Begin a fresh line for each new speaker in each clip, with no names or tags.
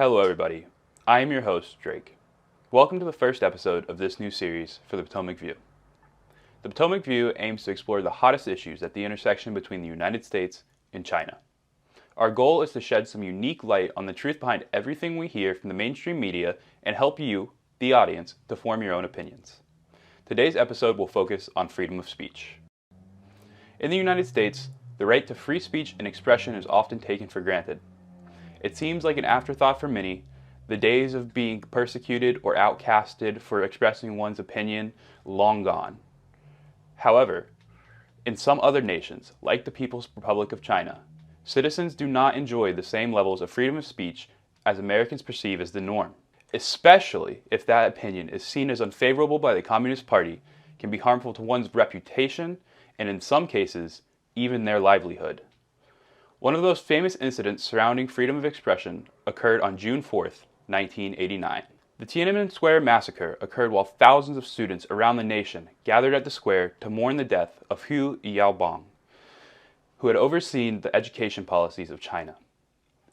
Hello everybody, I am your host, Drake. Welcome to the first episode of this new series for the Potomac View. The Potomac View aims to explore the hottest issues at the intersection between the United States and China. Our goal is to shed some unique light on the truth behind everything we hear from the mainstream media and help you, the audience, to form your own opinions. Today's episode will focus on freedom of speech. In the United States, the right to free speech and expression is often taken for granted. It seems like an afterthought for many, the days of being persecuted or outcasted for expressing one's opinion long gone. However, in some other nations, like the People's Republic of China, citizens do not enjoy the same levels of freedom of speech as Americans perceive as the norm, especially if that opinion is seen as unfavorable by the Communist Party, can be harmful to one's reputation, and in some cases, even their livelihood. One of those famous incidents surrounding freedom of expression occurred on June 4th, 1989. The Tiananmen Square massacre occurred while thousands of students around the nation gathered at the square to mourn the death of Hu Yaobang, who had overseen the education policies of China.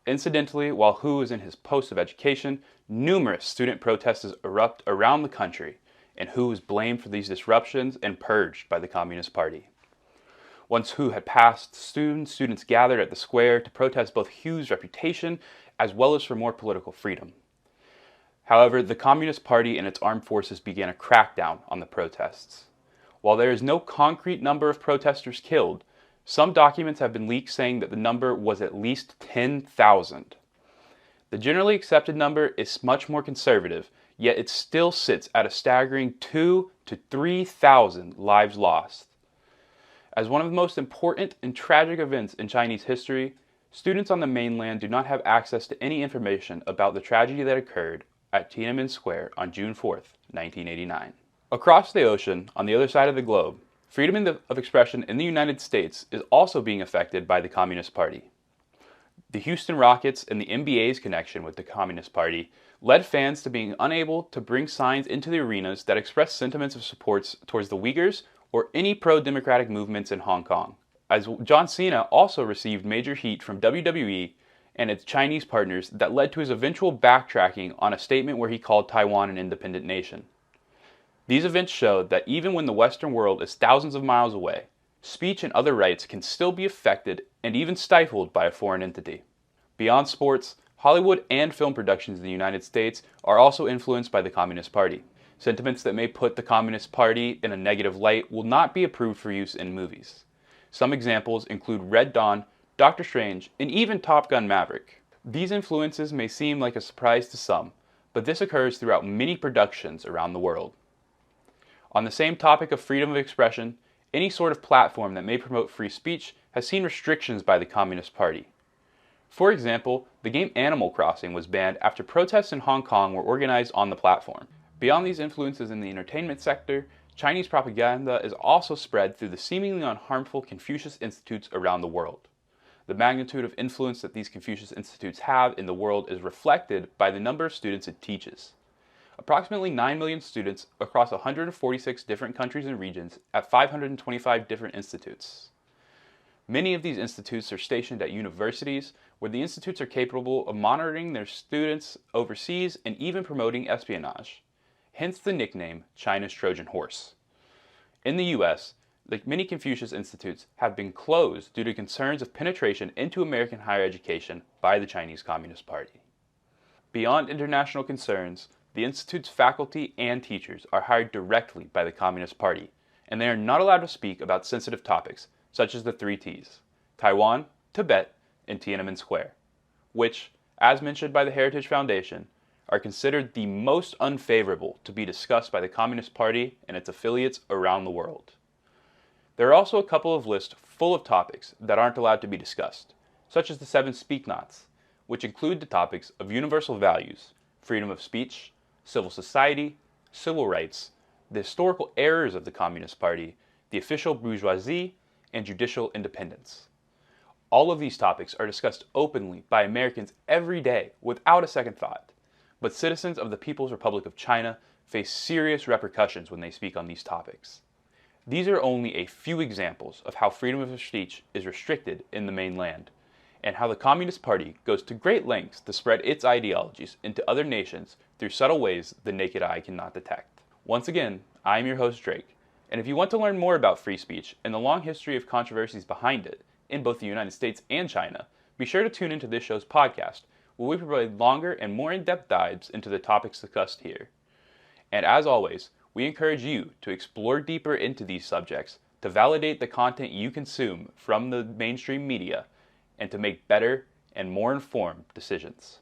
Incidentally, while Hu was in his post of education, numerous student protests erupt around the country, and Hu was blamed for these disruptions and purged by the Communist Party. Once Hu had passed, students gathered at the square to protest both Hu's reputation as well as for more political freedom. However, the Communist Party and its armed forces began a crackdown on the protests. While there is no concrete number of protesters killed, some documents have been leaked saying that the number was at least 10,000. The generally accepted number is much more conservative, yet it still sits at a staggering 2,000 to 3,000 lives lost. As one of the most important and tragic events in Chinese history, students on the mainland do not have access to any information about the tragedy that occurred at Tiananmen Square on June 4th, 1989. Across the ocean, on the other side of the globe, freedom of expression in the United States is also being affected by the Communist Party. The Houston Rockets and the NBA's connection with the Communist Party led fans to being unable to bring signs into the arenas that express sentiments of support towards the Uyghurs or any pro-democratic movements in Hong Kong, as John Cena also received major heat from WWE and its Chinese partners that led to his eventual backtracking on a statement where he called Taiwan an independent nation. These events showed that even when the Western world is thousands of miles away, speech and other rights can still be affected and even stifled by a foreign entity. Beyond sports, Hollywood and film productions in the United States are also influenced by the Communist Party. Sentiments that may put the Communist Party in a negative light will not be approved for use in movies. Some examples include Red Dawn, Doctor Strange, and even Top Gun Maverick. These influences may seem like a surprise to some, but this occurs throughout many productions around the world. On the same topic of freedom of expression, any sort of platform that may promote free speech has seen restrictions by the Communist Party. For example, the game Animal Crossing was banned after protests in Hong Kong were organized on the platform. Beyond these influences in the entertainment sector, Chinese propaganda is also spread through the seemingly unharmful Confucius Institutes around the world. The magnitude of influence that these Confucius Institutes have in the world is reflected by the number of students it teaches. Approximately 9 million students across 146 different countries and regions at 525 different institutes. Many of these institutes are stationed at universities, where the institutes are capable of monitoring their students overseas and even promoting espionage. Hence the nickname China's Trojan Horse. In the U.S., like many Confucius Institutes have been closed due to concerns of penetration into American higher education by the Chinese Communist Party. Beyond international concerns, the Institute's faculty and teachers are hired directly by the Communist Party, and they are not allowed to speak about sensitive topics such as the 3 Ts, Taiwan, Tibet, and Tiananmen Square, which, as mentioned by the Heritage Foundation, are considered the most unfavorable to be discussed by the Communist Party and its affiliates around the world. There are also a couple of lists full of topics that aren't allowed to be discussed, such as the 7 Speak-Nots, which include the topics of universal values, freedom of speech, civil society, civil rights, the historical errors of the Communist Party, the official bourgeoisie, and judicial independence. All of these topics are discussed openly by Americans every day without a second thought. But citizens of the People's Republic of China face serious repercussions when they speak on these topics. These are only a few examples of how freedom of speech is restricted in the mainland, and how the Communist Party goes to great lengths to spread its ideologies into other nations through subtle ways the naked eye cannot detect. Once again, I am your host Drake, and if you want to learn more about free speech and the long history of controversies behind it in both the United States and China, be sure to tune into this show's podcast, where we provide longer and more in-depth dives into the topics discussed here. And as always, we encourage you to explore deeper into these subjects, to validate the content you consume from the mainstream media, and to make better and more informed decisions.